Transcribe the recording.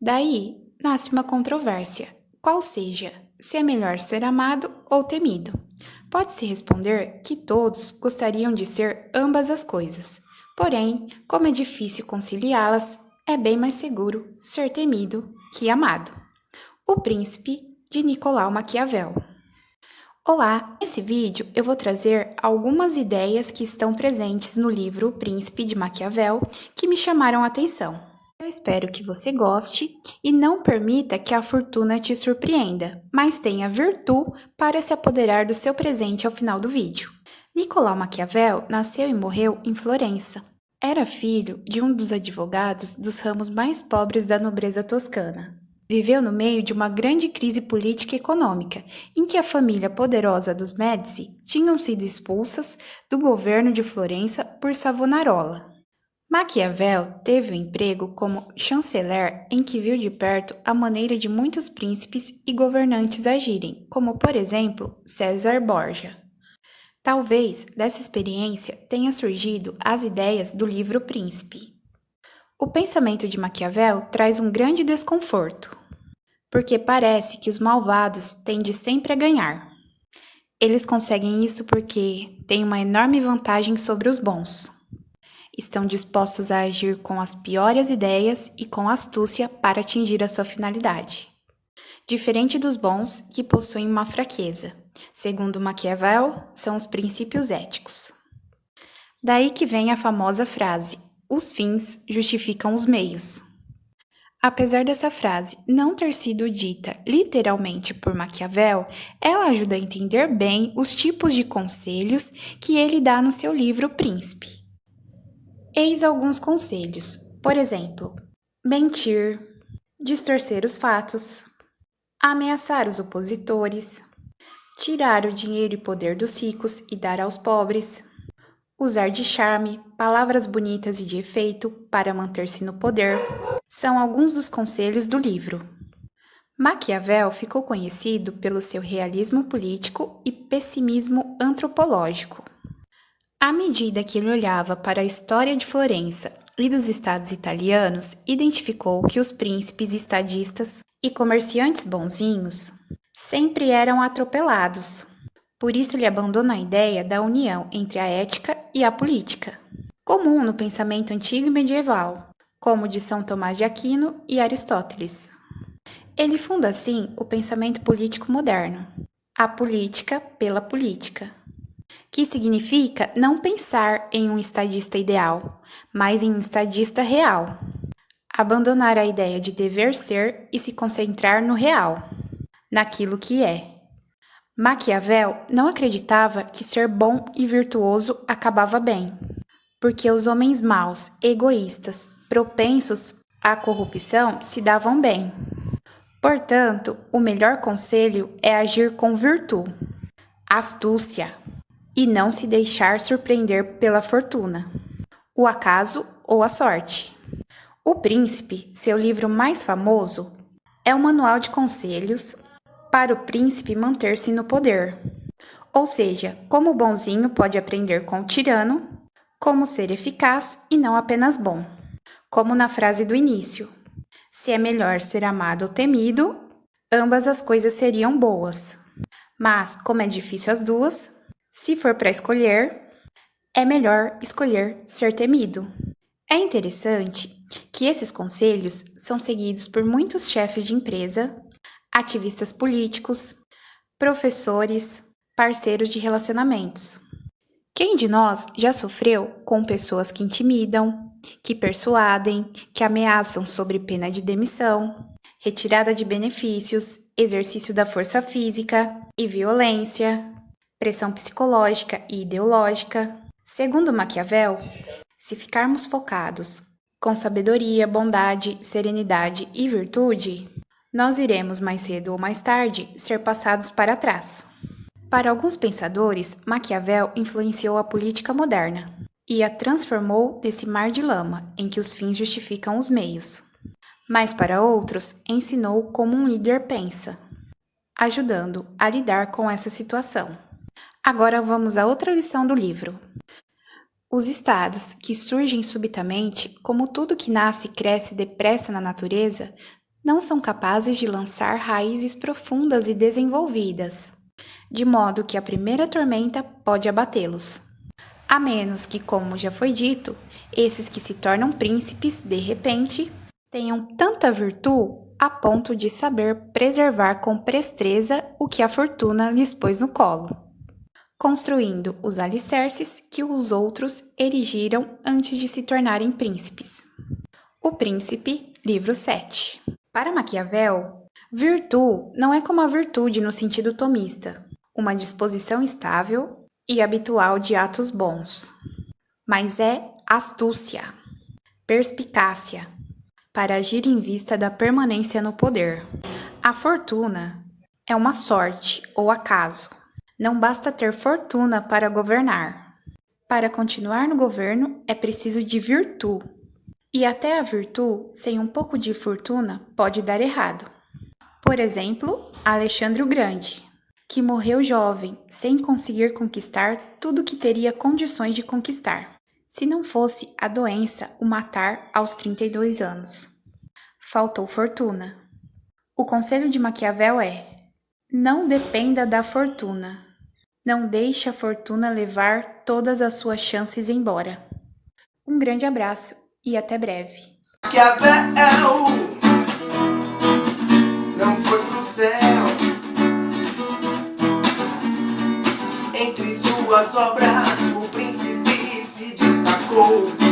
Daí nasce uma controvérsia, qual seja, se é melhor ser amado ou temido. Pode-se responder que todos gostariam de ser ambas as coisas, porém, como é difícil conciliá-las, é bem mais seguro ser temido que amado. O Príncipe, de Nicolau Maquiavel. Olá, nesse vídeo eu vou trazer algumas ideias que estão presentes no livro O Príncipe de Maquiavel que me chamaram a atenção. Eu espero que você goste e não permita que a fortuna te surpreenda, mas tenha virtude para se apoderar do seu presente ao final do vídeo. Nicolau Maquiavel nasceu e morreu em Florença. Era filho de um dos advogados dos ramos mais pobres da nobreza toscana. Viveu no meio de uma grande crise política e econômica, em que a família poderosa dos Médici tinham sido expulsas do governo de Florença por Savonarola. Maquiavel teve o emprego como chanceler em que viu de perto a maneira de muitos príncipes e governantes agirem, como por exemplo César Borgia. Talvez dessa experiência tenha surgido as ideias do livro Príncipe. O pensamento de Maquiavel traz um grande desconforto, porque parece que os malvados tendem sempre a ganhar. Eles conseguem isso porque têm uma enorme vantagem sobre os bons. Estão dispostos a agir com as piores ideias e com astúcia para atingir a sua finalidade. Diferente dos bons, que possuem uma fraqueza. Segundo Maquiavel, são os princípios éticos. Daí que vem a famosa frase: os fins justificam os meios. Apesar dessa frase não ter sido dita literalmente por Maquiavel, ela ajuda a entender bem os tipos de conselhos que ele dá no seu livro Príncipe. Eis alguns conselhos, por exemplo, mentir, distorcer os fatos, ameaçar os opositores, tirar o dinheiro e poder dos ricos e dar aos pobres, usar de charme, palavras bonitas e de efeito para manter-se no poder, são alguns dos conselhos do livro. Maquiavel ficou conhecido pelo seu realismo político e pessimismo antropológico. À medida que ele olhava para a história de Florença e dos estados italianos, identificou que os príncipes estadistas e comerciantes bonzinhos sempre eram atropelados. Por isso ele abandona a ideia da união entre a ética e a política, comum no pensamento antigo e medieval, como de São Tomás de Aquino e Aristóteles. Ele funda assim o pensamento político moderno, a política pela política, que significa não pensar em um estadista ideal, mas em um estadista real. Abandonar a ideia de dever ser e se concentrar no real, naquilo que é. Maquiavel não acreditava que ser bom e virtuoso acabava bem, porque os homens maus, egoístas, propensos à corrupção se davam bem. Portanto, o melhor conselho é agir com virtude, astúcia, e não se deixar surpreender pela fortuna, o acaso ou a sorte. O Príncipe, seu livro mais famoso, é um manual de conselhos para o príncipe manter-se no poder. Ou seja, como o bonzinho pode aprender com o tirano, como ser eficaz e não apenas bom. Como na frase do início: se é melhor ser amado ou temido, ambas as coisas seriam boas. Mas, como é difícil as duas, se for para escolher, é melhor escolher ser temido. É interessante que esses conselhos são seguidos por muitos chefes de empresa, ativistas políticos, professores, parceiros de relacionamentos. Quem de nós já sofreu com pessoas que intimidam, que persuadem, que ameaçam sob pena de demissão, retirada de benefícios, exercício da força física e violência, pressão psicológica e ideológica? Segundo Maquiavel, se ficarmos focados com sabedoria, bondade, serenidade e virtude, nós iremos mais cedo ou mais tarde ser passados para trás. Para alguns pensadores, Maquiavel influenciou a política moderna e a transformou desse mar de lama em que os fins justificam os meios. Mas para outros, ensinou como um líder pensa, ajudando a lidar com essa situação. Agora vamos a outra lição do livro. Os estados que surgem subitamente, como tudo que nasce e cresce depressa na natureza, não são capazes de lançar raízes profundas e desenvolvidas, de modo que a primeira tormenta pode abatê-los. A menos que, como já foi dito, esses que se tornam príncipes, de repente, tenham tanta virtude a ponto de saber preservar com presteza o que a fortuna lhes pôs no colo, construindo os alicerces que os outros erigiram antes de se tornarem príncipes. O Príncipe, livro 7. Para Maquiavel, virtude não é como a virtude no sentido tomista, uma disposição estável e habitual de atos bons, mas é astúcia, perspicácia, para agir em vista da permanência no poder. A fortuna é uma sorte ou acaso. Não basta ter fortuna para governar. Para continuar no governo é preciso de virtude. E até a virtude, sem um pouco de fortuna, pode dar errado. Por exemplo, Alexandre o Grande, que morreu jovem, sem conseguir conquistar tudo que teria condições de conquistar, se não fosse a doença o matar aos 32 anos. Faltou fortuna. O conselho de Maquiavel é: não dependa da fortuna. Não deixe a fortuna levar todas as suas chances embora. Um grande abraço e até breve. Maquiavel não foi pro céu. Entre suas obras, o príncipe se destacou.